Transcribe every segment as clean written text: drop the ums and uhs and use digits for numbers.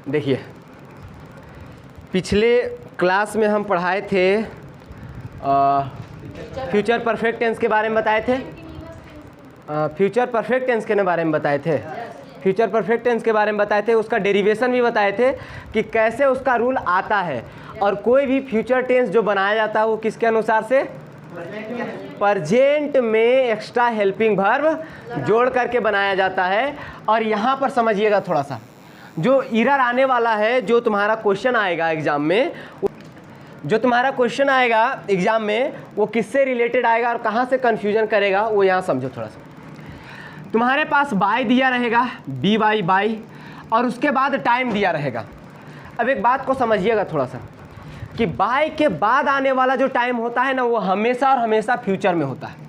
देखिए, पिछले क्लास में हम पढ़ाए थे फ्यूचर परफेक्ट टेंस के बारे में बताए थे। फ्यूचर परफेक्ट टेंस के बारे में बताए थे। फ्यूचर परफेक्ट टेंस के बारे में बताए थे, उसका डेरिवेशन भी बताए थे कि कैसे उसका रूल आता है। और कोई भी फ्यूचर टेंस जो बनाया जाता है वो किसके अनुसार से, प्रेजेंट में एक्स्ट्रा हेल्पिंग वर्ब जोड़ करके बनाया जाता है। और यहाँ पर समझिएगा थोड़ा सा, जो एरर आने वाला है, जो तुम्हारा क्वेश्चन आएगा एग्जाम में, वो किससे रिलेटेड आएगा और कहाँ से कंफ्यूजन करेगा, वो यहाँ समझो थोड़ा सा। तुम्हारे पास बाय दिया रहेगा, बी वाई बाई, और उसके बाद टाइम दिया रहेगा। अब एक बात को समझिएगा थोड़ा सा कि बाय के बाद आने वाला जो टाइम होता है ना, वो हमेशा और हमेशा फ्यूचर में होता है।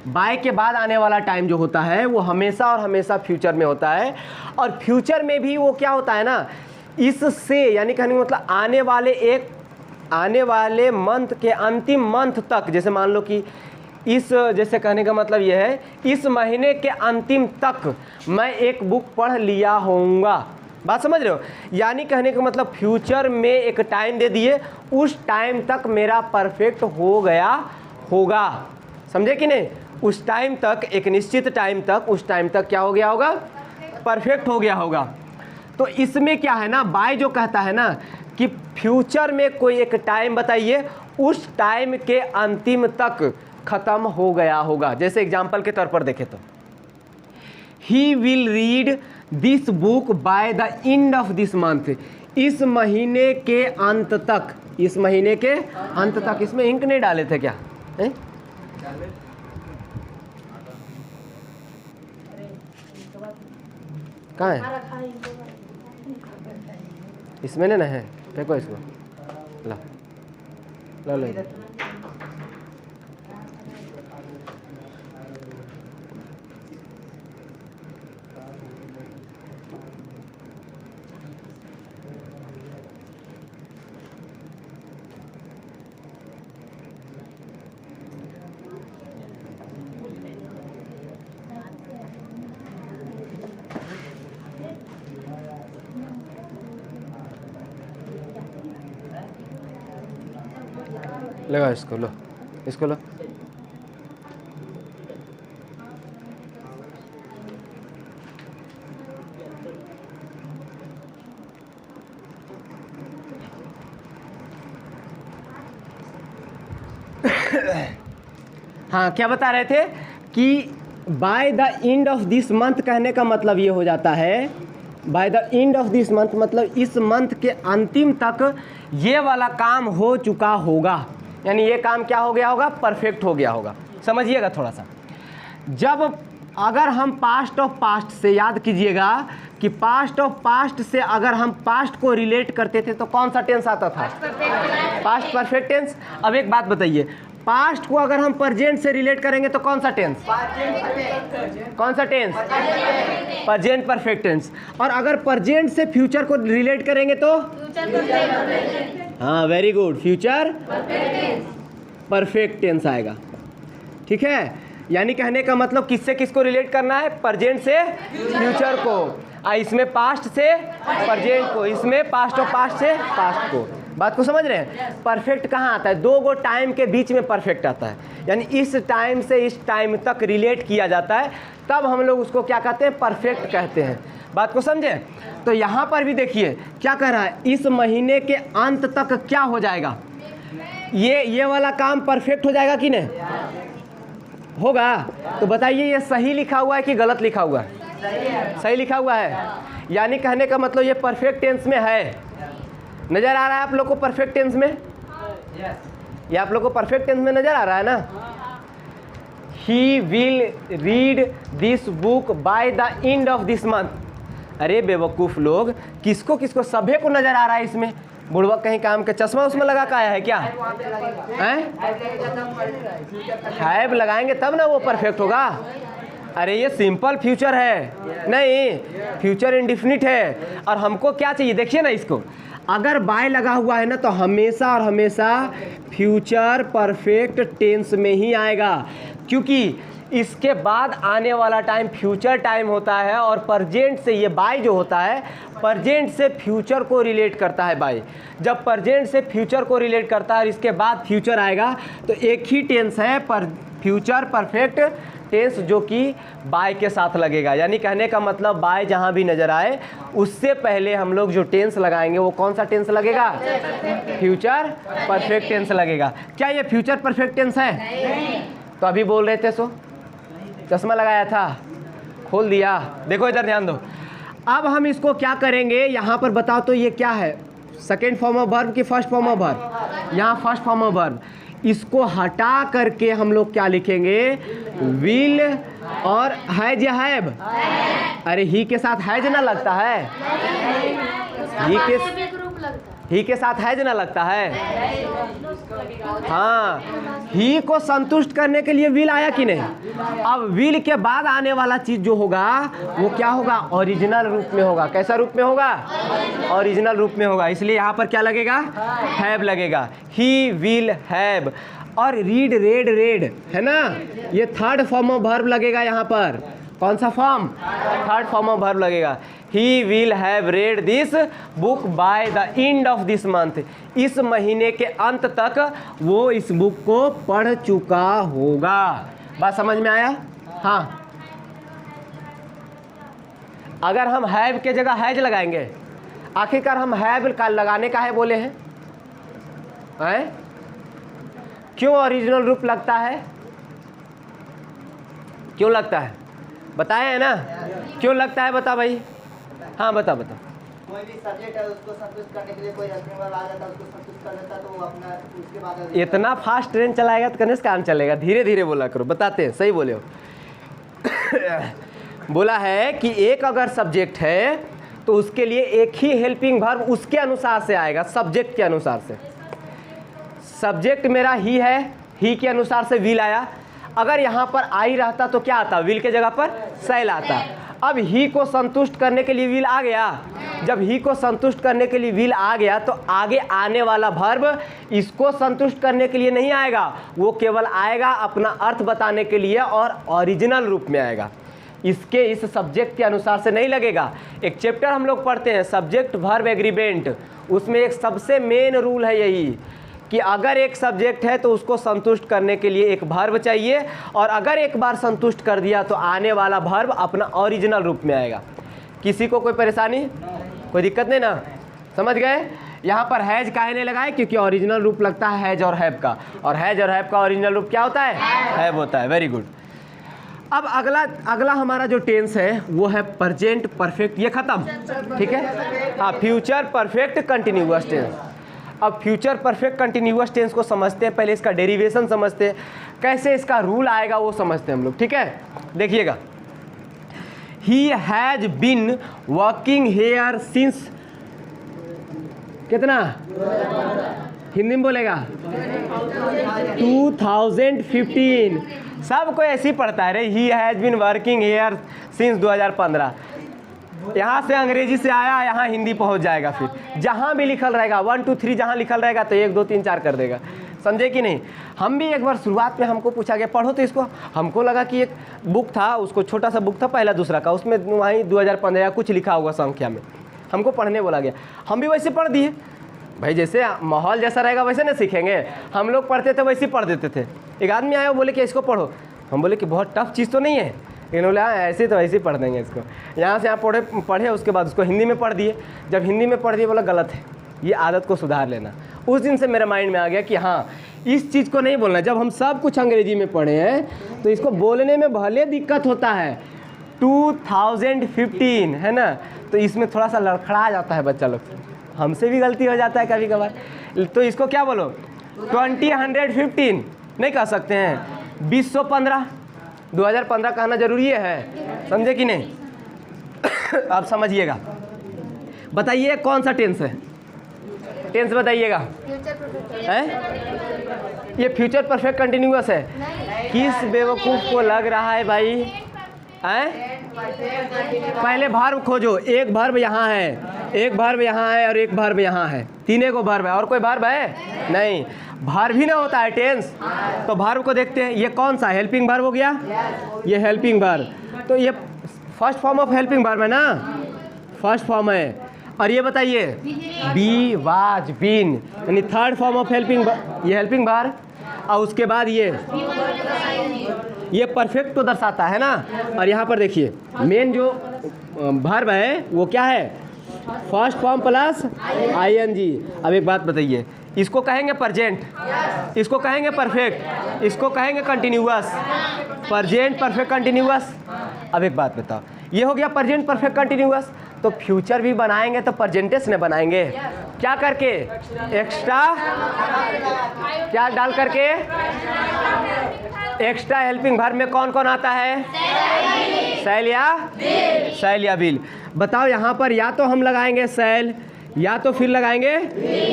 बाय के बाद आने वाला टाइम जो होता है वो हमेशा और हमेशा फ्यूचर में होता है। और फ्यूचर में भी वो क्या होता है ना, इससे यानी कहने का मतलब आने वाले मंथ के अंतिम मंथ तक, जैसे मान लो कि जैसे कहने का मतलब ये है, इस महीने के अंतिम तक मैं एक बुक पढ़ लिया होऊंगा। बात समझ रहे हो? यानी कहने का मतलब फ्यूचर में एक टाइम दे दिए, उस टाइम तक मेरा परफेक्ट हो गया होगा। समझे कि नहीं? उस टाइम तक, एक निश्चित टाइम तक, उस टाइम तक क्या हो गया होगा, परफेक्ट हो गया होगा। तो इसमें क्या है ना, बाय जो कहता है ना कि फ्यूचर में कोई एक टाइम बताइए, उस टाइम के अंतिम तक खत्म हो गया होगा। जैसे एग्जांपल के तौर पर देखें तो, he will read this book by the end of this month, इस महीने के अंत तक, इस महीने के अंत तक। इसमें इंक नहीं डाले थे क्या? कहाँ है? इसमें नहीं है, देखो इसको, ला ला ला। लगा इसको, लो इसको लो। हाँ, क्या बता रहे थे कि bye the end of this month कहने का मतलब ये हो जाता है, bye the end of this month मतलब इस मंथ के अंतिम तक ये वाला काम हो चुका होगा। यानी ये काम क्या हो गया होगा, परफेक्ट हो गया होगा। समझिएगा थोड़ा सा, जब अगर हम पास्ट ऑफ पास्ट से, याद कीजिएगा कि पास्ट ऑफ पास्ट से अगर हम पास्ट को रिलेट करते थे तो कौन सा टेंस आता था? Past perfect tense. अब एक बात बताइए, पास्ट को अगर हम प्रेजेंट से रिलेट करेंगे तो कौन सा टेंस? कौन सा टेंस? Present perfect tense. और अगर प्रेजेंट से फ्यूचर को रिलेट करेंगे तो हाँ, very good, future perfect tense आएगा। ठीक है, यानी कहने का मतलब किससे किसको रिलेट करना है? प्रेजेंट से फ्यूचर को, इसमें पास्ट से प्रेजेंट को, इसमें पास्ट ऑफ पास्ट से पास्ट को। बात को समझ रहे हैं? परफेक्ट कहाँ आता है? दो गो टाइम के बीच में परफेक्ट आता है, यानी इस टाइम से इस टाइम तक रिलेट किया जाता है, तब हम लोग उसको क्या कहते हैं? परफेक्ट कहते हैं। बात को समझे? तो यहाँ पर भी देखिए क्या कह रहा है, इस महीने के अंत तक क्या हो जाएगा, ये वाला काम परफेक्ट हो जाएगा कि नहीं होगा? तो बताइए ये सही लिखा हुआ है कि गलत लिखा हुआ है? सही लिखा हुआ है, यानी कहने का मतलब ये परफेक्ट टेंस में है। नजर आ रहा है आप लोग को परफेक्ट टेंस में? ये आप लोग को परफेक्ट टेंस में नजर आ रहा है ना? He will read this book by the end of this month. अरे बेवकूफ़ लोग, किसको किसको, सभे को नजर आ रहा है इसमें। बुढ़वा कहीं काम का चश्मा उसमें लगा के आया है क्या? हैब लगाएंगे तब ना वो परफेक्ट होगा। अरे ये सिंपल फ्यूचर है, नहीं फ्यूचर इंडेफिनिट है। और हमको क्या चाहिए, देखिए ना इसको, अगर बाय लगा हुआ है ना तो हमेशा और हमेशा फ्यूचर परफेक्ट टेंस में ही आएगा, क्योंकि इसके बाद आने वाला टाइम फ्यूचर टाइम होता है, और प्रेजेंट से ये बाय जो होता है प्रेजेंट से फ्यूचर को रिलेट करता है बाय। जब प्रेजेंट से फ्यूचर को रिलेट करता है और इसके बाद फ्यूचर आएगा तो एक ही टेंस है फ्यूचर परफेक्ट टेंस जो कि बाय के साथ लगेगा। यानी कहने का मतलब बाय जहाँ भी नज़र आए उससे पहले हम लोग जो टेंस लगाएंगे वो कौन सा टेंस लगेगा? फ्यूचर परफेक्ट टेंस लगेगा। क्या ये फ्यूचर परफेक्ट टेंस है? तो अभी बोल रहे थे सो चश्मा लगाया था, खोल दिया। देखो इधर ध्यान दो। अब हम इसको क्या करेंगे, यहाँ पर बताओ तो ये क्या है, सेकेंड फॉर्म ऑफ वर्ब की फर्स्ट फॉर्म ऑफ वर्ब? यहाँ फर्स्ट फॉर्म ऑफ वर्ब। इसको हटा करके हम लोग क्या लिखेंगे? विल और हैज या हैव। अरे ही के साथ हैज ना लगता है, ही के साथ हैज ना लगता है। हाँ, ही को संतुष्ट करने के लिए विल आया कि नहीं? अब विल के बाद आने वाला चीज जो होगा वो क्या होगा? ओरिजिनल रूप में होगा। कैसा रूप में होगा? ओरिजिनल रूप में होगा। इसलिए यहाँ पर क्या लगेगा? हैव लगेगा। He will have. और रीड रेड रेड है ना, ये थर्ड फॉर्म ऑफ वर्ब लगेगा यहाँ पर। कौन सा form? Third form of verb लगेगा। He will have read this book by the end of this month. इस महीने के अंत तक वो इस बुक को पढ़ चुका होगा। बात समझ में आया? हाँ, अगर हम हैव के जगह हैज लगाएंगे, आखिरकार हम हैव का लगाने का है बोले हैं, क्यों ओरिजिनल रूप लगता है? क्यों लगता है? बताया है ना क्यों लगता है? बता भाई। हाँ बता। कोई भी सब्जेक्ट है उसको संतुष्ट करने के लिए कोई हेल्पिंग वर्ब आ जाता है, उसको संतुष्ट कर देता है, तो वो अपना उसके बाद इतना फास्ट ट्रेन चलाएगा तो कनेस काम चलेगा। धीरे धीरे बोला करो, बताते हैं। सही बोले हो। बोला है कि एक अगर सब्जेक्ट है तो उसके लिए एक ही हेल्पिंग वर्ब उसके अनुसार से आएगा, सब्जेक्ट के अनुसार से। सब्जेक्ट मेरा ही है, ही के अनुसार से विल आया। अगर यहाँ पर आई रहता तो क्या आता? विल के जगह पर शैल आता। अब ही को संतुष्ट करने के लिए विल आ गया। जब ही को संतुष्ट करने के लिए विल आ गया तो आगे आने वाला वर्ब इसको संतुष्ट करने के लिए नहीं आएगा, वो केवल आएगा अपना अर्थ बताने के लिए और ओरिजिनल रूप में आएगा। इसके इस सब्जेक्ट के अनुसार से नहीं लगेगा। एक चैप्टर हम लोग पढ़ते हैं सब्जेक्ट वर्ब एग्रीमेंट, उसमें एक सबसे मेन रूल है यही कि अगर एक सब्जेक्ट है तो उसको संतुष्ट करने के लिए एक वर्ब चाहिए, और अगर एक बार संतुष्ट कर दिया तो आने वाला वर्ब अपना ओरिजिनल रूप में आएगा। किसी को कोई परेशानी, कोई दिक्कत नहीं ना? समझ गए? यहाँ पर हैज काहे नहीं लगाए? क्योंकि ओरिजिनल रूप लगता है हैज और हैव का, और हैज और हैव का ओरिजिनल रूप क्या होता है? हैव होता है। Very good. अब अगला हमारा जो टेंस है वो है प्रेजेंट परफेक्ट। ये खत्म, ठीक है। हाँ, फ्यूचर परफेक्ट कंटिन्यूअस टेंस। अब फ्यूचर परफेक्ट कंटिन्यूअस टेंस को समझते हैं, पहले इसका डेरिवेशन समझते हैं, कैसे इसका रूल आएगा वो समझते हैं हम लोग, ठीक है। देखिएगा, he has been working here since कितना? हिंदी में बोलेगा 2015। सबको ऐसे ही पढ़ता है रे, he has been working here since 2015। यहाँ से अंग्रेजी से आया, यहाँ हिंदी पहुँच जाएगा। फिर जहाँ भी लिखल रहेगा 1 2 3 जहाँ लिखल रहेगा तो 1 2 3 4 कर देगा। समझे कि नहीं? हम भी एक बार शुरुआत में हमको पूछा गया पढ़ो तो इसको, हमको लगा कि एक बुक था, उसको छोटा सा बुक था पहला दूसरा का, उसमें वहीं 2015 कुछ लिखा होगा संख्या में, हमको पढ़ने बोला गया। हम भी वैसे पढ़ दिए भाई, जैसे माहौल जैसा रहेगा वैसे ना सीखेंगे। हम लोग पढ़ते थे वैसे ही पढ़ देते थे। एक आदमी आया बोले कि इसको पढ़ो, हम बोले कि बहुत टफ चीज़ तो नहीं है। इन्होंने बोला ऐसे तो ऐसे ही पढ़ देंगे इसको। यहाँ से यहाँ पढ़े उसके बाद उसको हिंदी में पढ़ दिए। जब हिंदी में पढ़ दिए बोला गलत है, ये आदत को सुधार लेना। उस दिन से मेरे माइंड में आ गया कि हाँ, इस चीज़ को नहीं बोलना। जब हम सब कुछ अंग्रेजी में पढ़े हैं तो इसको बोलने में भले दिक्कत होता है। 2015 है ना, तो इसमें थोड़ा सा लड़खड़ा जाता है बच्चा लोग, हमसे भी गलती हो जाता है कभी कभार। तो इसको क्या बोलो? 2015 नहीं कह सकते हैं, 2015 2015 कहना जरूरी है, समझे कि नहीं? आप समझिएगा। बताइए कौन सा टेंस है? टेंस बताइएगा। ये फ्यूचर परफेक्ट कंटिन्यूअस है। किस बेवकूफ़ को लग रहा है भाई? पहले वर्ब खोजो। एक वर्ब यहाँ है, एक वर्ब यहाँ है और एक वर्ब यहाँ है, तीनों को वर्ब है। और कोई वर्ब है? नहीं। वर्ब ही ना होता है टेंस। तो वर्ब को देखते हैं, ये कौन सा हेल्पिंग वर्ब हो गया, ये हेल्पिंग वर्ब। तो ये first form of helping verb है ना, फर्स्ट फॉर्म है। और ये बताइए बी वाज बीन यानी third form of helping verb, ये हेल्पिंग वर्ब। और उसके बाद ये परफेक्ट को दर्शाता है ना। और यहाँ पर देखिए मेन जो वर्ब है वो क्या है, फर्स्ट फॉर्म प्लस आईएनजी। अब एक बात बताइए, इसको कहेंगे प्रेजेंट, इसको कहेंगे परफेक्ट, इसको कहेंगे कंटिन्यूअस, प्रेजेंट परफेक्ट कंटिन्यूअस। अब एक बात बताओ, ये हो गया प्रेजेंट परफेक्ट कंटिन्यूअस। तो फ्यूचर भी बनाएंगे तो प्रेजेंटेस ने बनाएंगे, क्या करके, एक्स्ट्रा क्या डाल करके, एक्स्ट्रा हेल्पिंग वर्ब में कौन कौन आता है, शैल या विल। बताओ यहाँ पर या तो हम लगाएंगे शैल या तो फिर लगाएंगे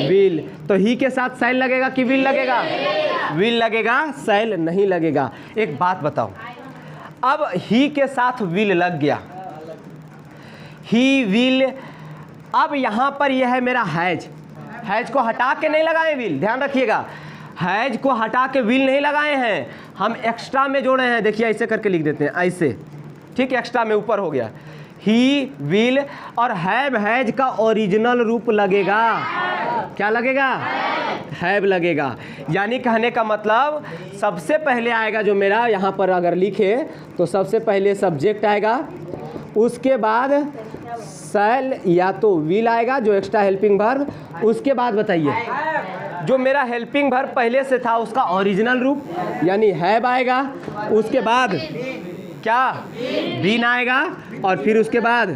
विल। तो ही के साथ शैल लगेगा कि विल लगेगा, विल लगेगा, शैल नहीं लगेगा। एक बात बताओ, अब ही के साथ विल लग गया, ही विल। अब यहाँ पर यह है मेरा हैज, हैज को हटा के नहीं लगाए विल, ध्यान रखिएगा, हैज को हटा के विल नहीं लगाए हैं, हम एक्स्ट्रा में जोड़े हैं। देखिए ऐसे करके लिख देते हैं, ऐसे, ठीक, एक्स्ट्रा में ऊपर हो गया ही विल। और हैव हैज का ओरिजिनल रूप लगेगा, क्या लगेगा, हैव लगेगा। यानी कहने का मतलब सबसे पहले आएगा जो मेरा यहाँ पर अगर लिखे तो सबसे पहले सब्जेक्ट आएगा, उसके बाद शैल या तो विल आएगा जो एक्स्ट्रा हेल्पिंग वर्ब। उसके बाद बताइए जो मेरा हेल्पिंग वर्ब पहले से था उसका ओरिजिनल रूप यानी हैव आएगा, उसके बाद क्या बीन आएगा, और फिर उसके बाद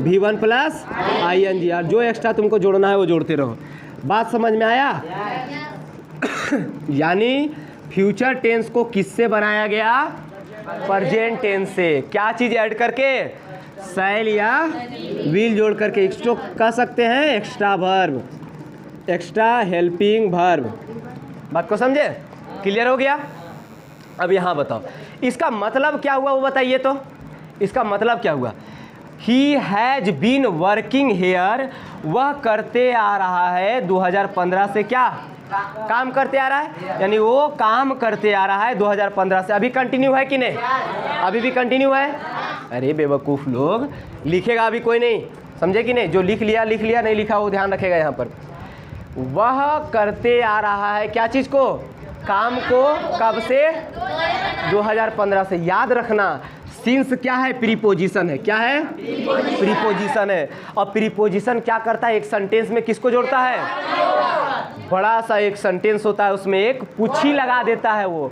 V1 प्लस ING। और जो एक्स्ट्रा तुमको जोड़ना है वो जोड़ते रहो। बात समझ में आया? यानी फ्यूचर टेंस को किससे बनाया गया, प्रेजेंट टेंस से। क्या चीज़ ऐड करके, शैल या विल जोड़ करके। इसको कह सकते हैं extra verb, extra helping verb. बात को समझे, क्लियर हो गया? अब यहाँ बताओ इसका मतलब क्या हुआ वो बताइए। तो इसका मतलब क्या हुआ, he has been working here, वह करते आ रहा है 2015 से, क्या काम करते आ रहा है, यानी वो काम करते आ रहा है 2015 से। अभी कंटिन्यू है कि नहीं, अभी भी कंटिन्यू है। अरे बेवकूफ़ लोग, लिखेगा अभी कोई नहीं, समझे कि नहीं, जो लिख लिया, नहीं लिखा वो ध्यान रखेगा। यहाँ पर वह करते आ रहा है क्या चीज़ को, काम को, कब से, 2015 से। याद रखना सिंस क्या है, प्रीपोजिशन है, क्या है, प्रीपोजिशन है। और प्रीपोजिशन क्या करता है, एक सेंटेंस में किसको जोड़ता है, बड़ा सा एक सेंटेंस होता है उसमें एक पूछी लगा देता है। वो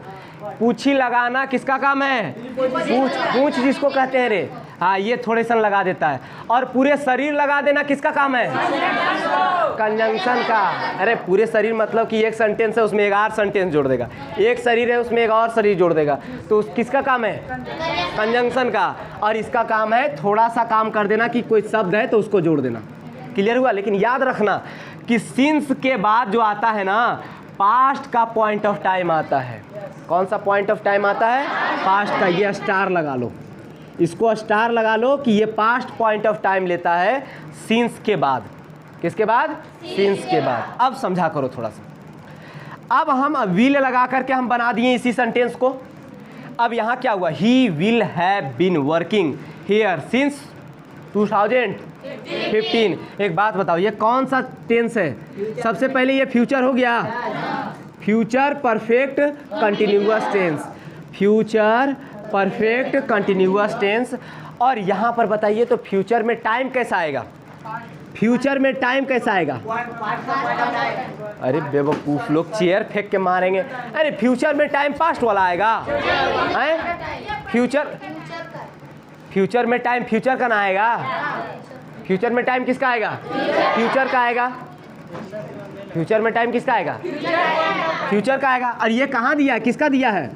पूछी लगाना किसका काम है, पूछ जिसको कहते हैं रे, हाँ, ये थोड़े सन लगा देता है। और पूरे शरीर लगा देना किसका काम है, कंजंक्शन का। अरे पूरे शरीर मतलब कि एक सेंटेंस है उसमें एक और सेंटेंस जोड़ देगा, एक शरीर है उसमें एक और शरीर जोड़ देगा, तो किसका काम है, कंजंक्शन का। और इसका काम है थोड़ा सा काम कर देना कि कोई शब्द है तो उसको जोड़ देना। क्लियर हुआ? लेकिन याद रखना कि सिंस के बाद जो आता है ना, पास्ट का पॉइंट ऑफ टाइम आता है। कौन सा पॉइंट ऑफ टाइम आता है, पास्ट का। ये स्टार लगा लो, इसको स्टार लगा लो कि ये पास्ट पॉइंट ऑफ टाइम लेता है सिंस के बाद। किसके बाद, सिंस के बाद। अब समझा करो थोड़ा सा। अब हम विल लगा करके हम बना दिए इसी सेंटेंस को। अब यहाँ क्या हुआ, he will have been working here since 2015। एक बात बताओ ये कौन सा टेंस है, सबसे पहले ये फ्यूचर हो गया, future perfect continuous tense, future perfect continuous tense. और यहाँ पर बताइए तो फ्यूचर में टाइम कैसा आएगा, फ्यूचर में टाइम कैसा आएगा। अरे बेवकूफ लोग चेयर फेंक के मारेंगे। अरे फ्यूचर में टाइम पास्ट वाला आएगा, फ्यूचर में टाइम फ्यूचर का ना आएगा, फ्यूचर में टाइम किसका आएगा, फ्यूचर का आएगा। फ्यूचर में टाइम किसका आएगा, फ्यूचर का आएगा। और ये कहाँ दिया है, किसका दिया है,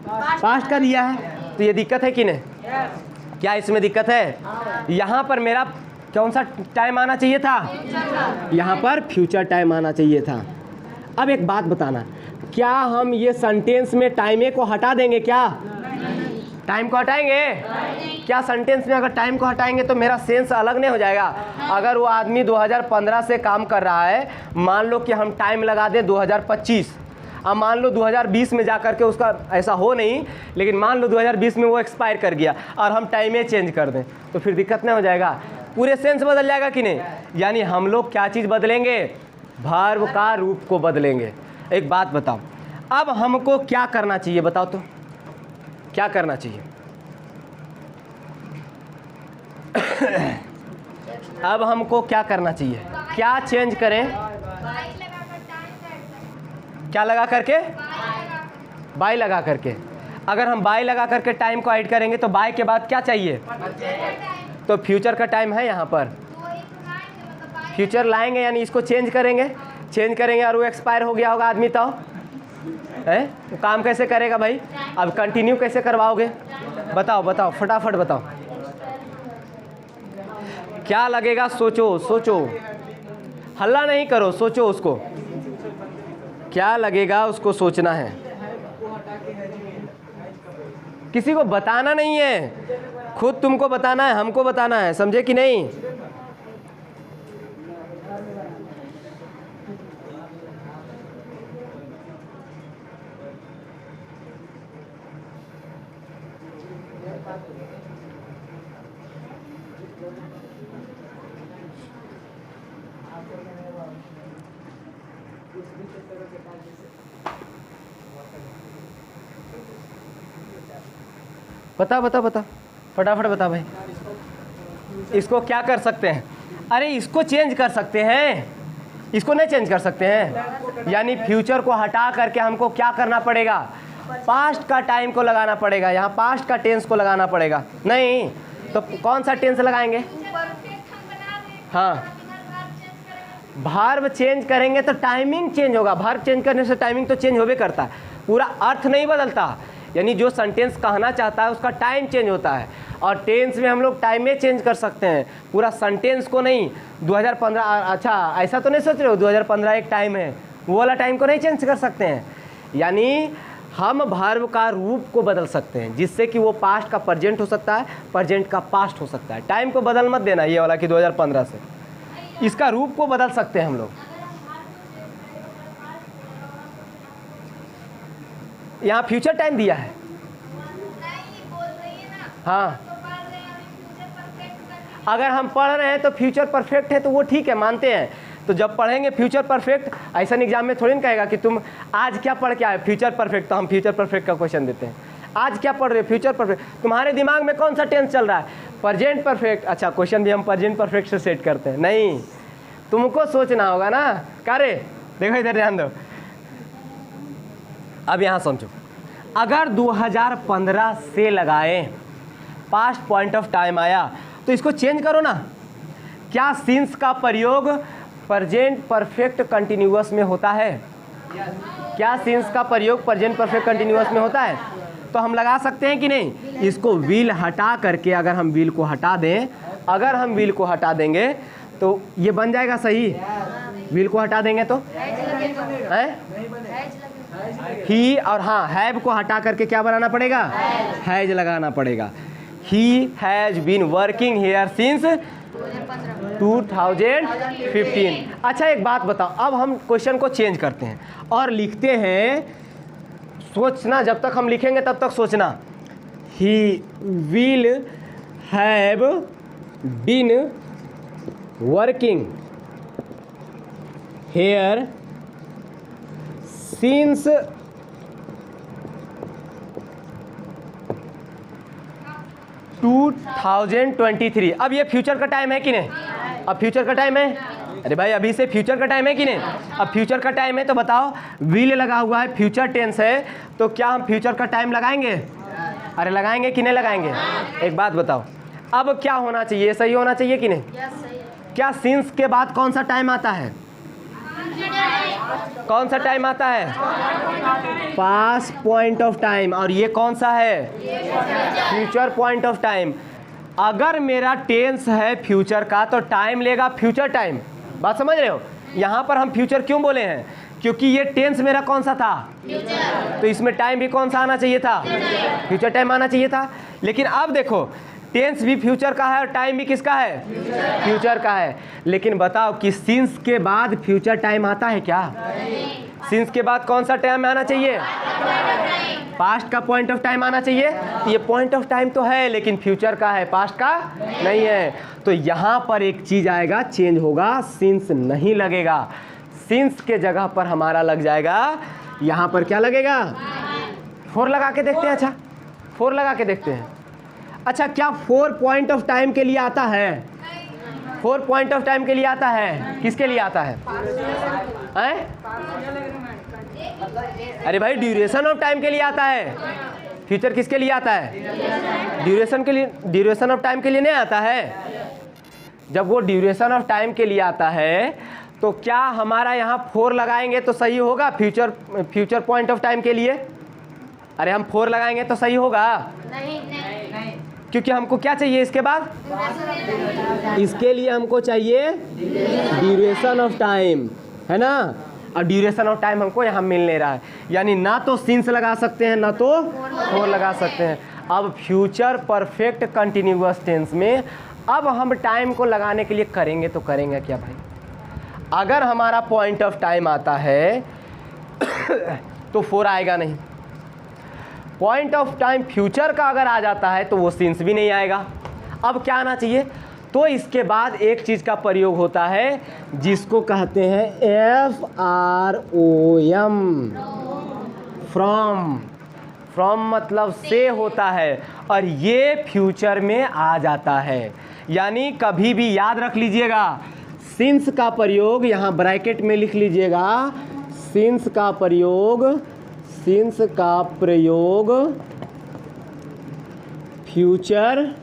पास्ट का दिया है। तो ये दिक्कत है कि नहीं, क्या इसमें दिक्कत है? यहाँ पर मेरा कौन सा टाइम आना चाहिए था, यहाँ पर फ्यूचर टाइम आना चाहिए था। अब एक बात बताना, क्या हम ये सेंटेंस में टाइमे को हटा देंगे क्या, टाइम को हटाएंगे? क्या सेंटेंस में अगर टाइम को हटाएंगे तो मेरा सेंस अलग नहीं हो जाएगा? अगर वो आदमी 2015 से काम कर रहा है, मान लो कि हम टाइम लगा दें 2025, अब मान लो 2020 में जा कर के उसका ऐसा हो नहीं, लेकिन मान लो 2020 में वो एक्सपायर कर गया और हम टाइम चेंज कर दें, तो फिर दिक्कत नहीं हो जाएगा? पूरे सेंस बदल जाएगा कि नहीं? यानी हम लोग क्या चीज़ बदलेंगे? वर्ब का रूप को बदलेंगे। एक बात बताओ, अब हमको क्या करना चाहिए? बताओ तो क्या करना चाहिए? अब हमको क्या करना चाहिए? क्या चेंज करें? क्या लगा करके? बाय लगा करके। अगर हम बाय लगा करके टाइम को ऐड करेंगे तो बाय के बाद क्या चाहिए? तो फ्यूचर का टाइम है यहाँ पर, फ्यूचर लाएंगे यानी इसको चेंज करेंगे, चेंज करेंगे और वो एक्सपायर हो गया होगा आदमी, तो है तो काम कैसे करेगा भाई? अब कंटिन्यू कैसे करवाओगे? बताओ बताओ, फटाफट बताओ, क्या लगेगा? सोचो सोचो, हल्ला नहीं करो, सोचो उसको क्या लगेगा, उसको सोचना है। किसी को बताना नहीं है, खुद तुमको बताना है, हमको बताना है, समझे कि नहीं? बता बता बता, फटाफट बता भाई। इसको क्या कर सकते हैं? अरे इसको चेंज कर सकते हैं, इसको नहीं चेंज कर सकते हैं। यानी फ्यूचर को हटा करके हमको क्या करना पड़ेगा? पास्ट का टाइम को लगाना पड़ेगा, यहाँ पास्ट का टेंस को लगाना पड़ेगा। नहीं तो कौन सा टेंस लगाएंगे? हाँ, वर्ब चेंज करेंगे तो टाइमिंग चेंज होगा। वर्ब चेंज करने से टाइमिंग तो चेंज होबे करता है, पूरा अर्थ नहीं बदलता। यानी जो सेंटेंस कहना चाहता है उसका टाइम चेंज होता है, और टेंस में हम लोग टाइम में चेंज कर सकते हैं, पूरा सेंटेंस को नहीं। 2015, अच्छा ऐसा तो नहीं सोच रहे हो 2015 एक टाइम है, वो वाला टाइम को नहीं चेंज कर सकते हैं। यानी हम वर्ब का रूप को बदल सकते हैं, जिससे कि वो पास्ट का प्रेजेंट हो सकता है, प्रेजेंट का पास्ट हो सकता है। टाइम को बदल मत देना ये वाला कि 2015 से, इसका रूप को बदल सकते हैं हम लोग। यहाँ फ्यूचर टाइम दिया है। हाँ, अगर हम पढ़ रहे हैं तो फ्यूचर परफेक्ट है तो वो ठीक है, मानते हैं। तो जब पढ़ेंगे फ्यूचर परफेक्ट, ऐसा एग्जाम में थोड़ी ना कहेगा कि तुम आज क्या पढ़ के आए? फ्यूचर परफेक्ट, तो हम फ्यूचर परफेक्ट का क्वेश्चन देते हैं। आज क्या पढ़ रहे हो? Future perfect. तुम्हारे दिमाग में कौन सा टेंस चल रहा है? Present perfect. अच्छा, क्वेश्चन भी हम प्रेजेंट परफेक्ट से सेट करते हैं। नहीं, तुमको सोचना होगा ना। क्या रे, देखो इधर ध्यान दो। अब यहाँ समझो, अगर 2015 से लगाए, पास्ट पॉइंट ऑफ टाइम आया, तो इसको चेंज करो ना। क्या सिंस का प्रयोग प्रेजेंट परफेक्ट कंटिन्यूअस में होता है? क्या सिंस का प्रयोग प्रेजेंट परफेक्ट कंटिन्यूअस में होता है? तो हम लगा सकते हैं कि नहीं? इसको विल हटा करके, अगर हम विल को हटा दें, अगर हम विल को हटा देंगे तो ये बन जाएगा सही। विल को हटा देंगे तो ही, और हाँ हैव को हटा करके क्या बनाना पड़ेगा? हैज लगाना पड़ेगा। He has been working here since 2015। अच्छा एक बात बताओ, अब हम क्वेश्चन को चेंज करते हैं और लिखते हैं, सोचना, जब तक हम लिखेंगे तब तक सोचना। He will have been working here since 2023। अब ये फ्यूचर का टाइम है कि नहीं? अब फ्यूचर का टाइम है। अरे भाई अभी से फ्यूचर का टाइम है कि नहीं? अब फ्यूचर का टाइम है तो बताओ, विल लगा हुआ है, फ्यूचर टेंस है, तो क्या हम फ्यूचर का टाइम लगाएंगे? अरे लगाएंगे कि नहीं लगाएंगे? एक बात बताओ, अब क्या होना चाहिए? सही होना चाहिए कि नहीं? क्या सिंस के बाद कौन सा टाइम आता है? कौन सा टाइम आता है? Past point of time. और ये कौन सा है? Future point of time. अगर मेरा टेंस है फ्यूचर का तो टाइम लेगा फ्यूचर टाइम। बात समझ रहे हो? यहाँ पर हम फ्यूचर क्यों बोले हैं? क्योंकि ये टेंस मेरा कौन सा था, तो इसमें टाइम भी कौन सा आना चाहिए था, फ्यूचर टाइम आना चाहिए था। लेकिन अब देखो टेंस भी फ्यूचर का है और टाइम भी किसका है, फ्यूचर का है। लेकिन बताओ कि सिंस के बाद फ्यूचर टाइम आता है क्या? सिंस के बाद कौन सा टाइम आना चाहिए, पास्ट का पॉइंट ऑफ टाइम आना चाहिए। ये पॉइंट ऑफ टाइम तो है लेकिन फ्यूचर का है, पास्ट का नहीं है। तो यहाँ पर एक चीज आएगा, चेंज होगा, सिंस नहीं लगेगा। सिंस के जगह पर हमारा लग जाएगा, यहाँ पर क्या लगेगा, 4 लगा के देखते हैं। अच्छा 4 लगा के देखते हैं। अच्छा क्या 4 पॉइंट ऑफ टाइम के लिए आता है, 4 पॉइंट ऑफ टाइम के लिए आता है, किसके लिए आता है? अरे भाई ड्यूरेशन ऑफ टाइम के लिए आता है, फ्यूचर किसके लिए आता है, ड्यूरेशन के लिए, ड्यूरेशन ऑफ टाइम के लिए नहीं आता है। जब वो ड्यूरेशन ऑफ टाइम के लिए आता है तो क्या हमारा यहाँ 4 लगाएंगे तो सही होगा फ्यूचर पॉइंट ऑफ टाइम के लिए? अरे हम 4 लगाएंगे तो सही होगा? नहीं। क्योंकि हमको क्या चाहिए इसके बाद, इसके लिए हमको चाहिए ड्यूरेशन ऑफ टाइम, है ना। और ड्यूरेशन ऑफ टाइम हमको यहाँ मिल नहीं रहा है, यानी ना तो सिंस लगा सकते हैं ना तो 4 लगा सकते हैं। अब फ्यूचर परफेक्ट कंटिन्यूअस टेंस में अब हम टाइम को लगाने के लिए करेंगे तो करेंगे क्या भाई? अगर हमारा पॉइंट ऑफ टाइम आता है तो 4 आएगा नहीं। पॉइंट ऑफ टाइम फ्यूचर का अगर आ जाता है तो वो सिंस भी नहीं आएगा। अब क्या आना चाहिए? तो इसके बाद एक चीज़ का प्रयोग होता है जिसको कहते हैं FROM, फ्रॉम। फ्रॉम मतलब से होता है और ये फ्यूचर में आ जाता है। यानी कभी भी याद रख लीजिएगा, सिंस का प्रयोग यहाँ ब्रैकेट में लिख लीजिएगा, सिंस का प्रयोग फ्यूचर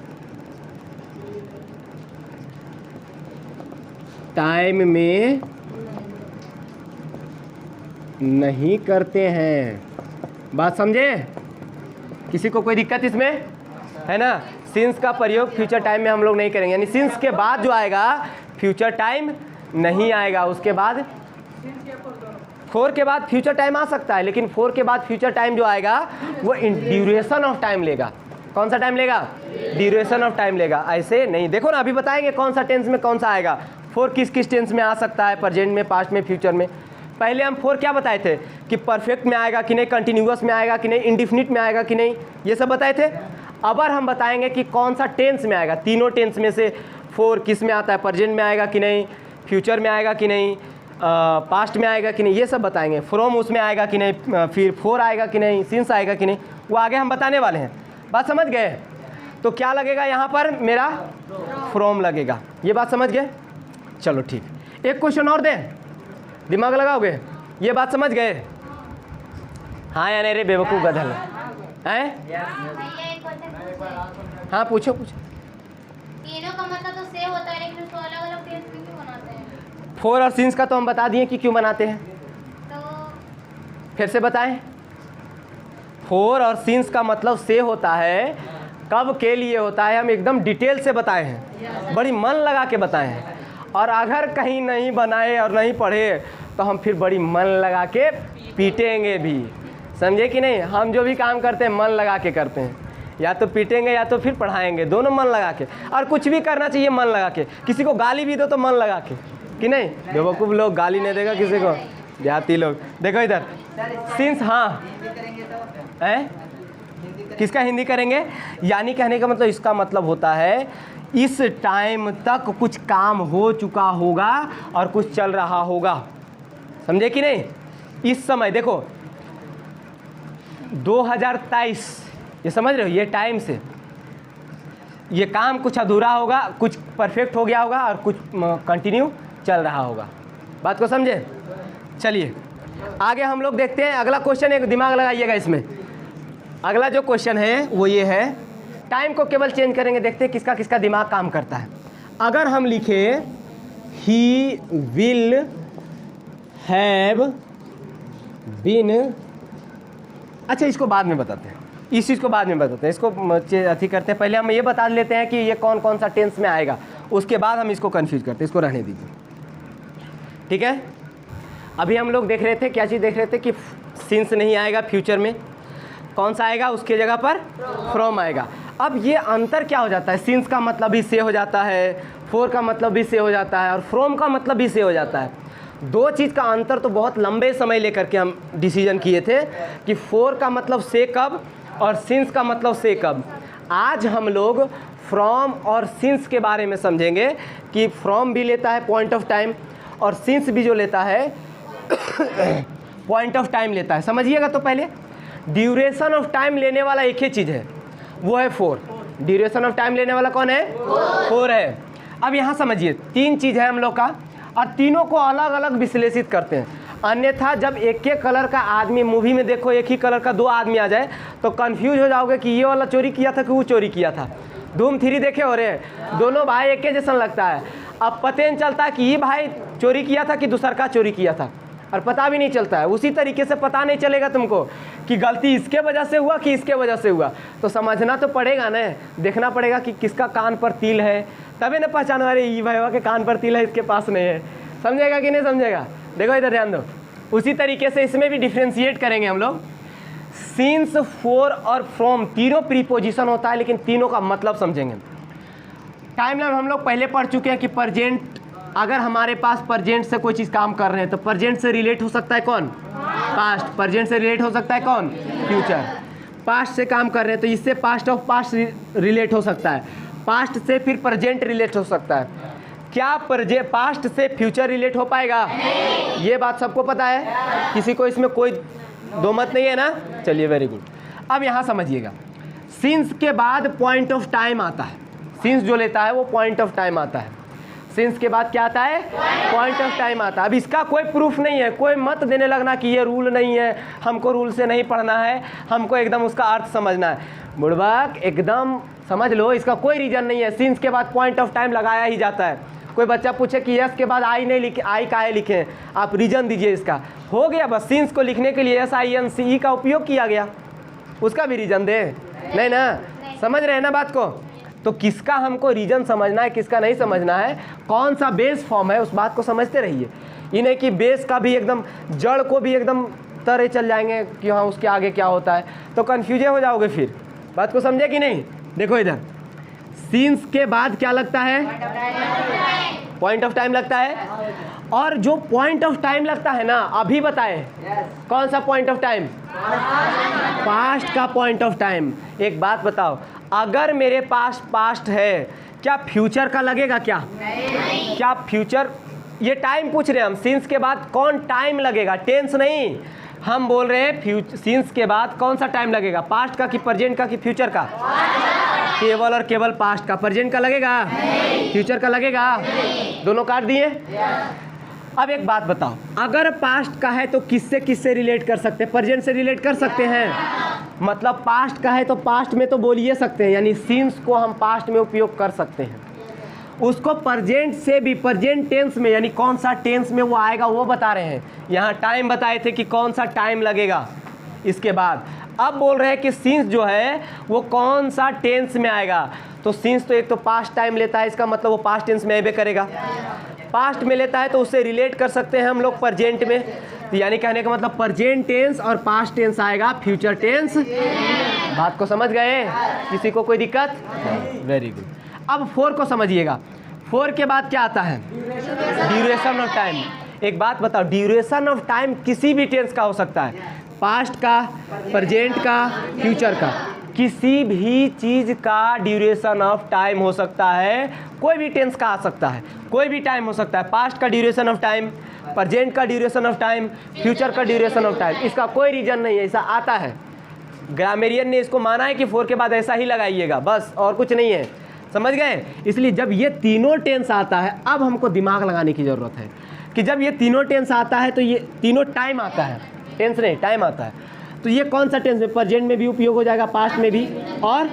टाइम में नहीं करते हैं। बात समझे? किसी को कोई दिक्कत इसमें है ना? सिंस का प्रयोग फ्यूचर टाइम में हम लोग नहीं करेंगे, यानी सिंस के बाद जो आएगा फ्यूचर टाइम नहीं आएगा। उसके बाद 4 के बाद फ्यूचर टाइम आ सकता है, लेकिन 4 के बाद फ्यूचर टाइम जो आएगा वो ड्यूरेशन ऑफ टाइम लेगा। कौन सा टाइम लेगा? ड्यूरेशन ऑफ टाइम लेगा। ऐसे नहीं, देखो ना अभी बताएंगे कौन सा टेंस में कौन सा आएगा। 4 किस किस टेंस में आ सकता है, प्रेजेंट में, पास्ट में, फ्यूचर में। पहले हम 4 क्या बताए थे कि परफेक्ट में आएगा कि नहीं, कंटिन्यूअस में आएगा कि नहीं, इंडिफिनिट में आएगा कि नहीं, ये सब बताए थे। अब हम बताएंगे कि कौन सा टेंस में आएगा। तीनों टेंस में से 4 किस में आता है, प्रेजेंट में आएगा कि नहीं, फ्यूचर में आएगा कि नहीं, पास्ट में आएगा कि नहीं, ये सब बताएंगे। फ्रॉम उसमें आएगा कि नहीं, फिर 4 आएगा कि नहीं, सिंस आएगा कि नहीं, वो आगे हम बताने वाले हैं। बात समझ गए? तो क्या लगेगा यहाँ पर, मेरा फ्रॉम लगेगा। ये बात समझ गए? चलो ठीक, एक क्वेश्चन और दें, दिमाग लगाओगे? ये बात समझ गए? हाँ या नहीं रे बेवकूफ़ गधल हैं? हाँ पूछो। तीनों का मतलब तो सेम होता है, लेकिन उसको अलग अलग टेंस में क्यों बनाते हैं? 4 और सिंस का तो हम बता दिए कि क्यों बनाते हैं, तो फिर से बताएं। 4 और सिंस का मतलब से होता है, कब के लिए होता है, हम एकदम डिटेल से बताए हैं, बड़ी मन लगा के बताए हैं। और अगर कहीं नहीं बनाए और नहीं पढ़े तो हम फिर बड़ी मन लगा के पीटेंगे भी, समझे कि नहीं? हम जो भी काम करते हैं मन लगा के करते हैं, या तो पीटेंगे या तो फिर पढ़ाएंगे, दोनों मन लगा के। और कुछ भी करना चाहिए मन लगा के। किसी को गाली भी दो तो मन लगा के, कि नहीं? बेवकूफ़ लोग गाली नहीं देगा किसी को, जाती लोग। देखो इधर सिंस, हाँ है किसका हिंदी करेंगे? यानी कहने का मतलब, इसका मतलब होता है इस टाइम तक कुछ काम हो चुका होगा और कुछ चल रहा होगा, समझे कि नहीं? इस समय देखो 2023, ये समझ रहे हो, ये टाइम से ये काम कुछ अधूरा होगा, कुछ परफेक्ट हो गया होगा और कुछ कंटिन्यू चल रहा होगा। बात को समझे? चलिए आगे हम लोग देखते हैं अगला क्वेश्चन। एक दिमाग लगाइएगा इसमें। अगला जो क्वेश्चन है वो ये है, टाइम को केवल चेंज करेंगे, देखते हैं किसका किसका दिमाग काम करता है। अगर हम लिखे ही विल हैव बीन, अच्छा इसको बाद में बताते हैं, इस चीज़ को बाद में बताते हैं, इसको अथी करते हैं। पहले हम ये बता लेते हैं कि ये कौन कौन सा टेंस में आएगा, उसके बाद हम इसको कंफ्यूज करते हैं, इसको रहने दीजिए, ठीक है? अभी हम लोग देख रहे थे, क्या चीज़ देख रहे थे कि सिंस नहीं आएगा फ्यूचर में, कौन सा आएगा, उसके जगह पर फ्रॉम आएगा। अब ये अंतर क्या हो जाता है, सिंस का मतलब भी से हो जाता है, फॉर का मतलब भी से हो जाता है और फ्रॉम का मतलब भी से हो जाता है। दो चीज़ का अंतर तो बहुत लंबे समय लेकर के हम डिसीजन किए थे कि फॉर का मतलब से कब और सिंस का मतलब से कब। आज हम लोग फ्रॉम और सिंस के बारे में समझेंगे कि फ्रॉम भी लेता है पॉइंट ऑफ टाइम और सिंस भी जो लेता है पॉइंट ऑफ टाइम लेता है। समझिएगा, तो पहले ड्यूरेशन ऑफ टाइम लेने वाला एक ही चीज़ है, वो है फोर। ड्यूरेशन ऑफ टाइम लेने वाला कौन है, फोर है। अब यहाँ समझिए, तीन चीज़ है हम लोग का और तीनों को अलग अलग विश्लेषित करते हैं। अन्यथा जब एक एक कलर का आदमी, मूवी में देखो एक ही कलर का दो आदमी आ जाए तो कंफ्यूज हो जाओगे कि ये वाला चोरी किया था कि वो चोरी किया था। धूम 3 देखे हो रहे, दोनों भाई एक ही जैसा लगता है। अब पता नहीं चलता कि ये भाई चोरी किया था कि दूसरा का चोरी किया था, और पता भी नहीं चलता है। उसी तरीके से पता नहीं चलेगा तुमको कि गलती इसके वजह से हुआ कि इसके वजह से हुआ, तो समझना तो पड़ेगा ना, देखना पड़ेगा कि किसका कान पर तिल है, तभी ना पहचानो अरे ये भाई के कान पर तिल है, इसके पास नहीं है। समझेगा कि नहीं समझेगा, देखो इधर ध्यान दो। उसी तरीके से इसमें भी डिफ्रेंशिएट करेंगे हम लोग। सिंस, फॉर और फ्रॉम तीनों प्रीपोजिशन होता है, लेकिन तीनों का मतलब समझेंगे। टाइमलाइन हम लोग पहले पढ़ चुके हैं कि प्रेजेंट, अगर हमारे पास प्रेजेंट से कोई चीज़ काम कर रहे हैं तो प्रेजेंट से रिलेट हो सकता है कौन, पास्ट। प्रेजेंट से रिलेट हो सकता है कौन, फ्यूचर। पास्ट से काम कर रहे हैं तो इससे पास्ट ऑफ पास्ट रिलेट हो सकता है, पास्ट से फिर प्रेजेंट रिलेट हो सकता है। क्या पास्ट से फ्यूचर रिलेट हो पाएगा, ये बात सबको पता है, किसी को इसमें कोई दो मत नहीं है ना। चलिए वेरी गुड। अब यहाँ समझिएगा, सिंस के बाद पॉइंट ऑफ टाइम आता है। सिंस जो लेता है वो पॉइंट ऑफ टाइम आता है। सिंस के बाद क्या आता है, पॉइंट ऑफ टाइम आता है। अब इसका कोई प्रूफ नहीं है, कोई मत देने लगना कि ये रूल नहीं है, हमको रूल से नहीं पढ़ना है, हमको एकदम उसका अर्थ समझना है। बुड़बक एकदम समझ लो, इसका कोई रीज़न नहीं है। सिंस के बाद पॉइंट ऑफ टाइम लगाया ही जाता है। कोई बच्चा पूछे कि यस के बाद आई नहीं लिखे, आई काहे लिखे, आप रीजन दीजिए इसका, हो गया बस। सिंस को लिखने के लिए SINCE का उपयोग किया गया, उसका भी रीजन दे, नहीं ना, समझ रहे हैं ना बात को। तो किसका हमको रीजन समझना है, किसका नहीं समझना है, कौन सा बेस फॉर्म है, उस बात को समझते रहिए। ये नहीं कि बेस का भी एकदम, जड़ को भी एकदम तरह चल जाएंगे कि हाँ उसके आगे क्या होता है, तो कन्फ्यूज हो जाओगे फिर। बात को समझे कि नहीं। देखो इधर, सिंस के बाद क्या लगता है, पॉइंट ऑफ टाइम लगता है। और जो पॉइंट ऑफ टाइम लगता है ना, अभी बताए कौन सा पॉइंट ऑफ टाइम, पास्ट का पॉइंट ऑफ टाइम। एक बात बताओ, अगर मेरे पास पास्ट है, क्या फ्यूचर का लगेगा क्या, क्या फ्यूचर, ये टाइम पूछ रहे हैं हम, सिंस के बाद कौन टाइम लगेगा, टेंस नहीं। हम बोल रहे हैं सिंस के बाद कौन सा टाइम लगेगा, पास्ट का कि प्रेजेंट का कि फ्यूचर का, केवल और केवल पास्ट का। प्रेजेंट का लगेगा, फ्यूचर का लगेगा, दोनों काट दिए। अब एक बात बताओ, अगर पास्ट का है तो किससे किससे रिलेट कर सकते हैं, प्रेजेंट से रिलेट कर सकते हैं। मतलब पास्ट का है तो पास्ट में तो बोल ही सकते हैं, यानी सिंस को हम पास्ट में उपयोग कर सकते हैं। उसको प्रेजेंट से भी, प्रेजेंट टेंस में, यानी कौन सा टेंस में वो आएगा वो बता रहे हैं। यहाँ टाइम बताए थे कि कौन सा टाइम लगेगा इसके बाद। अब बोल रहे हैं कि सिंस जो है वो कौन सा टेंस में आएगा। तो सिंस तो एक तो पास्ट टाइम लेता है, इसका मतलब वो पास्ट टेंस में आएबे करेगा। पास्ट में लेता है तो उससे रिलेट कर सकते हैं हम लोग प्रेजेंट में, यानी कहने का मतलब प्रेजेंट टेंस और पास्ट टेंस आएगा, फ्यूचर टेंस। बात को समझ गए, किसी को कोई दिक्कत, वेरी गुड। अब फोर को समझिएगा, फोर के बाद क्या आता है, ड्यूरेशन ऑफ टाइम। एक बात बताओ, ड्यूरेशन ऑफ टाइम किसी भी टेंस का हो सकता है, पास्ट का, प्रेजेंट का, फ्यूचर का, किसी भी चीज़ का ड्यूरेशन ऑफ टाइम हो सकता है। कोई भी टेंस का आ सकता है, कोई भी टाइम हो सकता है। पास्ट का ड्यूरेशन ऑफ टाइम, प्रेजेंट का ड्यूरेशन ऑफ टाइम, फ्यूचर का ड्यूरेशन ऑफ टाइम। इसका कोई रीजन नहीं है, ऐसा आता है। ग्रामेरियन ने इसको माना है कि फोर के बाद ऐसा ही लगाइएगा, बस और कुछ नहीं है। समझ गए। इसलिए जब ये तीनों टेंस आता है, अब हमको दिमाग लगाने की ज़रूरत है कि जब ये तीनों टेंस आता है तो ये तीनों टाइम आता है, टेंस नहीं टाइम आता है। तो ये कौन सा टेंस में, प्रेजेंट में भी उपयोग हो जाएगा, पास्ट में भी और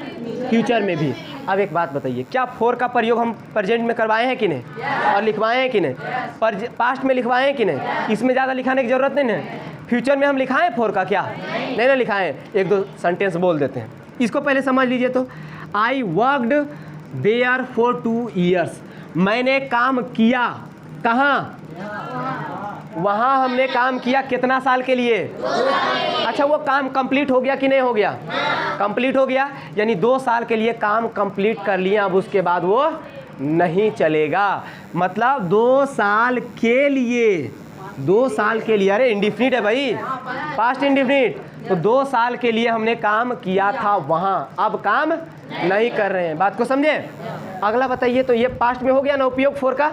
फ्यूचर में भी। अब एक बात बताइए, क्या फोर का प्रयोग हम प्रेजेंट में करवाए हैं कि नहीं और लिखवाए हैं कि नहीं, पास्ट में लिखवाए हैं कि नहीं, इसमें ज़्यादा लिखाने की ज़रूरत नहीं है। फ्यूचर में हम लिखाएं फोर का क्या, नहीं ना लिखाएं, एक दो सेंटेंस बोल देते हैं। इसको पहले समझ लीजिए। तो I worked there for 2 years, मैंने काम किया कहाँ, वहाँ हमने काम किया कितना साल के लिए? अच्छा, वो काम कंप्लीट हो गया कि नहीं हो गया? कंप्लीट हो गया, यानी 2 साल के लिए काम कंप्लीट कर लिया, अब उसके बाद वो नहीं चलेगा। मतलब 2 साल के लिए, 2 साल के लिए, अरे इंडिफिनिट है भाई, पास्ट इंडिफिनिट, तो 2 साल के लिए हमने काम किया था वहाँ, अब काम नहीं कर रहे हैं। बात को समझे? अगला बताइए, तो ये पास्ट में हो गया ना उपयोग फॉर का।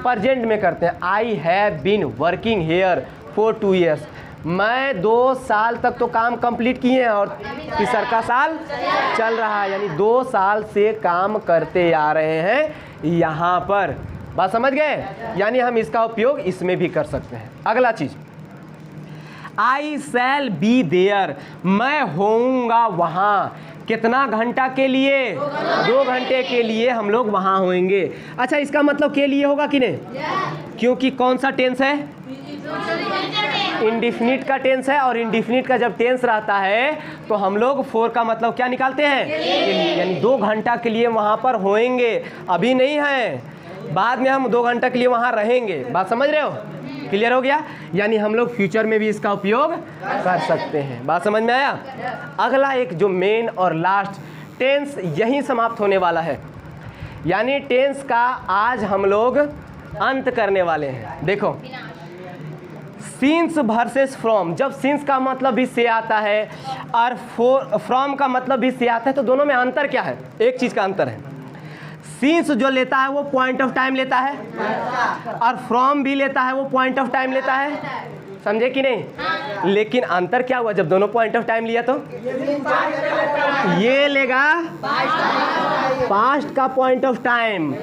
प्रेजेंट में करते हैं, I have been working here for 2 years। मैं 2 साल तक तो काम कंप्लीट किए हैं और तीसरा साल चल रहा है, यानी 2 साल से काम करते आ रहे हैं यहाँ पर। बात समझ गए? यानी हम इसका उपयोग इसमें भी कर सकते हैं। अगला चीज, आई शैल बी देयर, मैं होऊंगा वहाँ। कितना घंटा के लिए? 2 घंटे के लिए हम लोग वहाँ होंगे। अच्छा, इसका मतलब के लिए होगा कि नहीं? क्योंकि कौन सा टेंस है? इंडिफिनिट का टेंस है, और इंडिफिनिट का जब टेंस रहता है तो हम लोग फॉर का मतलब क्या निकालते हैं? के लिए। यानी 2 घंटा के लिए वहाँ पर होएंगे, अभी नहीं है, बाद में हम 2 घंटा के लिए वहाँ रहेंगे। बात समझ रहे हो? क्लियर हो गया? यानी हम लोग फ्यूचर में भी इसका उपयोग कर सकते हैं। बात समझ में आया? अगला एक जो मेन और लास्ट, टेंस यहीं समाप्त होने वाला है, यानी टेंस का आज हम लोग अंत करने वाले हैं। देखो, सिंस वर्सेस फ्रॉम, जब सिंस का मतलब भी से आता है और फ्रॉम का मतलब भी से आता है, तो दोनों में अंतर क्या है? एक चीज़ का अंतर है, सिंस जो लेता है वो पॉइंट ऑफ टाइम लेता है, और फ्रॉम भी लेता है वो पॉइंट ऑफ टाइम लेता है। समझे कि नहीं? लेकिन अंतर क्या हुआ जब दोनों पॉइंट ऑफ टाइम लिया? तो ये लेगा पास्ट का पॉइंट ऑफ टाइम,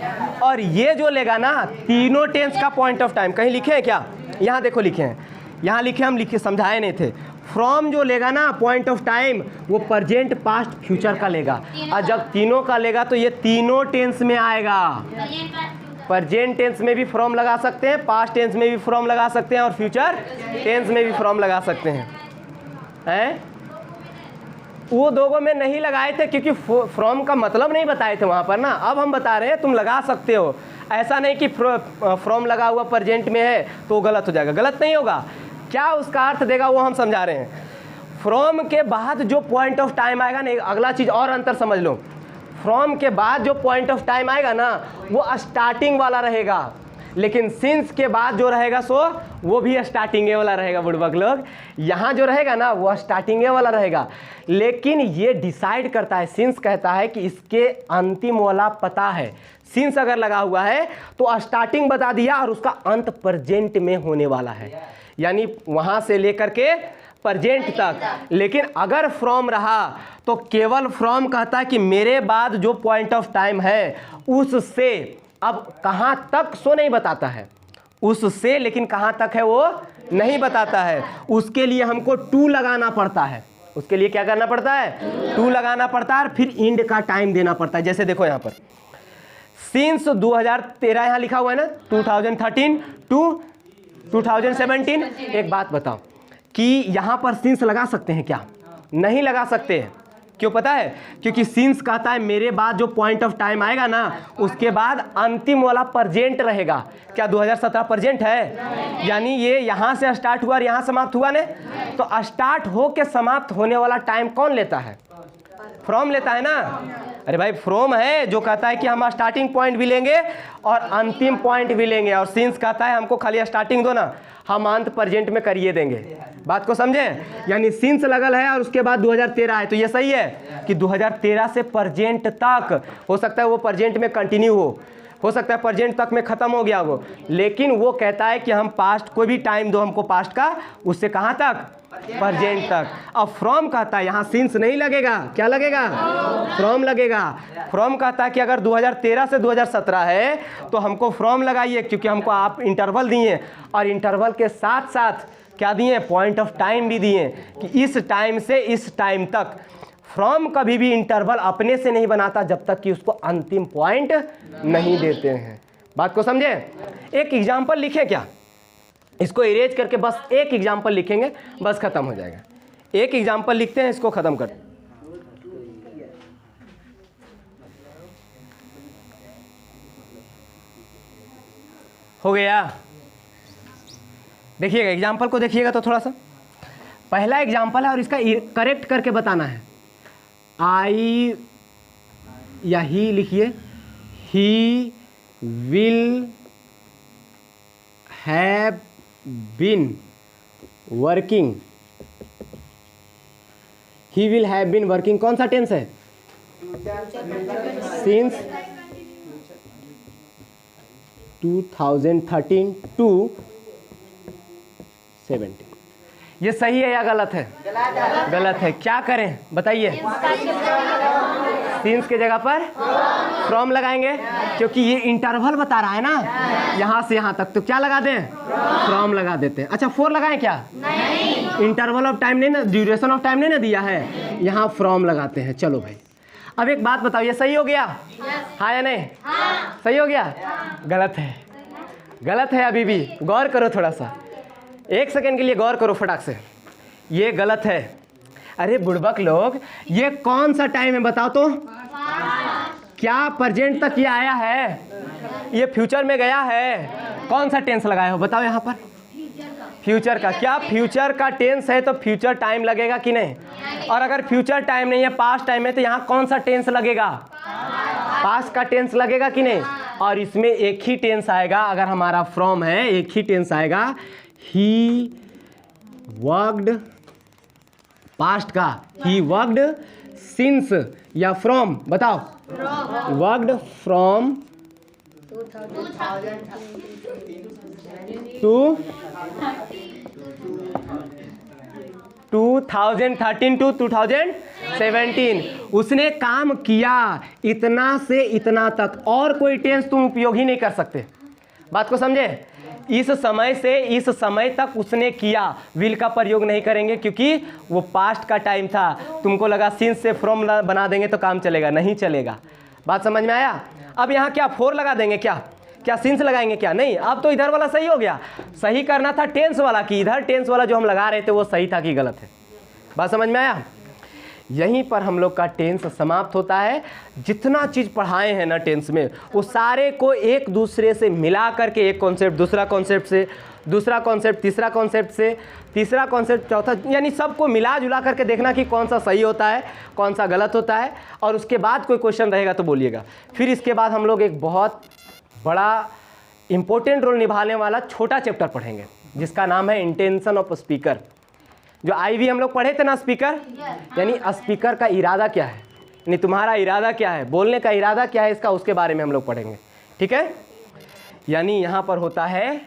और ये जो लेगा ना तीनों टेंस का पॉइंट ऑफ टाइम। कहीं लिखे हैं क्या? यहाँ देखो लिखे हैं, यहाँ लिखे, हम लिखे समझाए नहीं थे। फ्रॉम जो लेगा ना पॉइंट ऑफ टाइम, वो प्रेजेंट पास्ट फ्यूचर का लेगा, और जब तीनों का लेगा तो ये तीनों टेंस में आएगा। प्रेजेंट टेंस में भी फ्रॉम लगा सकते हैं, पास्ट टेंस में भी फ्रॉम लगा सकते हैं, और फ्यूचर टेंस में भी फ्रॉम लगा सकते हैं। वो दोनों में नहीं लगाए थे क्योंकि फ्रॉम का मतलब नहीं बताए थे वहाँ पर ना। अब हम बता रहे हैं तुम लगा सकते हो, ऐसा नहीं कि फ्रॉम लगा हुआ प्रेजेंट में है तो गलत हो जाएगा। गलत नहीं होगा, क्या उसका अर्थ देगा वो हम समझा रहे हैं। फ्रॉम के बाद जो पॉइंट ऑफ टाइम आएगा ना, अगला चीज़ और अंतर समझ लो, फ्रॉम के बाद जो पॉइंट ऑफ टाइम आएगा ना वो स्टार्टिंग वाला रहेगा, लेकिन सिंस के बाद जो रहेगा सो वो भी स्टार्टिंग वाला रहेगा। बुड़बक लोग, यहाँ जो रहेगा ना वो स्टार्टिंग वाला रहेगा, लेकिन ये डिसाइड करता है, सिंस कहता है कि इसके अंतिम वाला पता है। सिंस अगर लगा हुआ है तो स्टार्टिंग बता दिया और उसका अंत प्रेजेंट में होने वाला है, यानी वहाँ से लेकर के प्रेजेंट तक। लेकिन अगर फ्रॉम रहा तो केवल फ्रॉम कहता है कि मेरे बाद जो पॉइंट ऑफ टाइम है उससे, अब कहाँ तक सो नहीं बताता है उससे, लेकिन कहाँ तक है वो नहीं बताता है। उसके लिए हमको टू लगाना पड़ता है। उसके लिए क्या करना पड़ता है? टू लगाना पड़ता है, और फिर इंड का टाइम देना पड़ता है। जैसे देखो यहाँ पर सिंस 2013 यहाँ लिखा हुआ है ना, 2013 टू 2017। एक बात बताओ कि यहाँ पर सिंस लगा सकते हैं क्या? नहीं लगा सकते। क्यों पता है? क्योंकि सिंस कहता है मेरे बाद जो पॉइंट ऑफ टाइम आएगा ना उसके बाद अंतिम वाला प्रेजेंट रहेगा। क्या 2017 प्रेजेंट है? यानी ये यहाँ से स्टार्ट हुआ और यहाँ समाप्त हुआ ने, तो स्टार्ट हो के समाप्त होने वाला टाइम कौन लेता है? फ्रॉम लेता है ना। अरे भाई, फ्रॉम है जो कहता है कि हम स्टार्टिंग पॉइंट भी लेंगे और अंतिम पॉइंट भी लेंगे, और सिंस कहता है हमको खाली स्टार्टिंग दो ना, हम अंत प्रेजेंट में करिए देंगे। बात को समझे? यानी सिंस लगल है और उसके बाद 2013 है, तो ये सही है कि 2013 से प्रेजेंट तक हो सकता है वो प्रेजेंट में कंटिन्यू हो सकता है प्रेजेंट तक में ख़त्म हो गया वो, लेकिन वो कहता है कि हम पास्ट कोई भी टाइम दो हमको पास्ट का, उससे कहाँ तक? प्रेजेंट तक। अब फ्रॉम कहता है यहाँ सिंस नहीं लगेगा, क्या लगेगा? फ्रॉम लगेगा। फ्रॉम कहता है कि अगर 2013 से 2017 है तो हमको फ्रॉम लगाइए, क्योंकि हमको आप इंटरवल दिए, और इंटरवल के साथ साथ क्या दिए? पॉइंट ऑफ टाइम भी दिए कि इस टाइम से इस टाइम तक। फ्रॉम कभी भी इंटरवल अपने से नहीं बनाता जब तक कि उसको अंतिम पॉइंट नहीं देते हैं। बात को समझे? एक एग्जाम्पल लिखे क्या? इसको इरेज करके बस एक एग्जाम्पल लिखेंगे, बस खत्म हो जाएगा। एक एग्जाम्पल लिखते हैं, इसको खत्म कर। हो गया? देखिएगा एग्जाम्पल को देखिएगा तो थोड़ा सा, पहला एग्जाम्पल है और इसका करेक्ट करके बताना है। आई या ही लिखिए, he will have been working, he will have been working कौन सा टेंस है? Since 2013 to 17। ये सही है या गलत है? गलत है। क्या करें बताइए? सिंस के जगह पर फ्रॉम लगाएंगे, क्योंकि ये इंटरवल बता रहा है ना, यहाँ से यहाँ तक, तो क्या लगा दें? फ्रॉम लगा देते हैं। अच्छा 4 लगाएं क्या? नहीं। इंटरवल ऑफ टाइम नहीं ना, ड्यूरेशन ऑफ टाइम नहीं ना दिया है, यहाँ फ्रॉम लगाते हैं। चलो भाई, अब एक बात बताओ, ये सही हो गया? हाँ या नहीं? सही हो गया? गलत है, गलत है। अभी भी गौर करो थोड़ा सा, 1 सेकेंड के लिए गौर करो फटाक से, ये गलत है। अरे बुड़बक लोग, ये कौन सा टाइम है बताओ तो? क्या प्रेजेंट तक ये आया है? ये फ्यूचर में गया है? कौन सा टेंस लगाए हो बताओ यहाँ पर? फ्यूचर का। क्या फ्यूचर का टेंस है तो फ्यूचर टाइम लगेगा कि नहीं? और अगर फ्यूचर टाइम नहीं है, पास्ट टाइम है, तो यहाँ कौन सा टेंस लगेगा? पास्ट का टेंस लगेगा कि नहीं? और इसमें एक ही टेंस आएगा, अगर हमारा फ्रॉम है एक ही टेंस आएगा। ही वर्कड, पास्ट का ही वर्कड सिंस या फ्रॉम, बताओ? Worked from 2013 to 2017। उसने काम किया इतना से इतना तक, और कोई टेंस तुम उपयोग ही नहीं कर सकते। बात को समझे? इस समय से इस समय तक उसने किया, विल का प्रयोग नहीं करेंगे, क्योंकि वो पास्ट का टाइम था। तुमको लगा सिंस से फ्रॉम बना देंगे तो काम चलेगा, नहीं चलेगा। बात समझ में आया? अब यहाँ क्या 4 लगा देंगे? क्या सिंस लगाएंगे? क्या नहीं। अब तो इधर वाला सही हो गया। सही करना था टेंस वाला, कि इधर टेंस वाला जो हम लगा रहे थे वो सही था कि गलत है। बात समझ में आया? यहीं पर हम लोग का टेंस समाप्त होता है। जितना चीज़ पढ़ाए हैं ना टेंस में, वो सारे को एक दूसरे से मिला करके, एक कॉन्सेप्ट दूसरा कॉन्सेप्ट से, दूसरा कॉन्सेप्ट तीसरा कॉन्सेप्ट से, तीसरा कॉन्सेप्ट चौथा, यानी सबको मिला जुला करके देखना कि कौन सा सही होता है, कौन सा गलत होता है। और उसके बाद कोई क्वेश्चन रहेगा तो बोलिएगा। फिर इसके बाद हम लोग एक बहुत बड़ा इम्पोर्टेंट रोल निभाने वाला छोटा चैप्टर पढ़ेंगे, जिसका नाम है इंटेंशन ऑफ स्पीकर। जो IV हम लोग पढ़े थे ना, स्पीकर, यानी स्पीकर का इरादा क्या है, यानी तुम्हारा इरादा क्या है, बोलने का इरादा क्या है इसका, उसके बारे में हम लोग पढ़ेंगे। ठीक है? यानी यहाँ पर होता है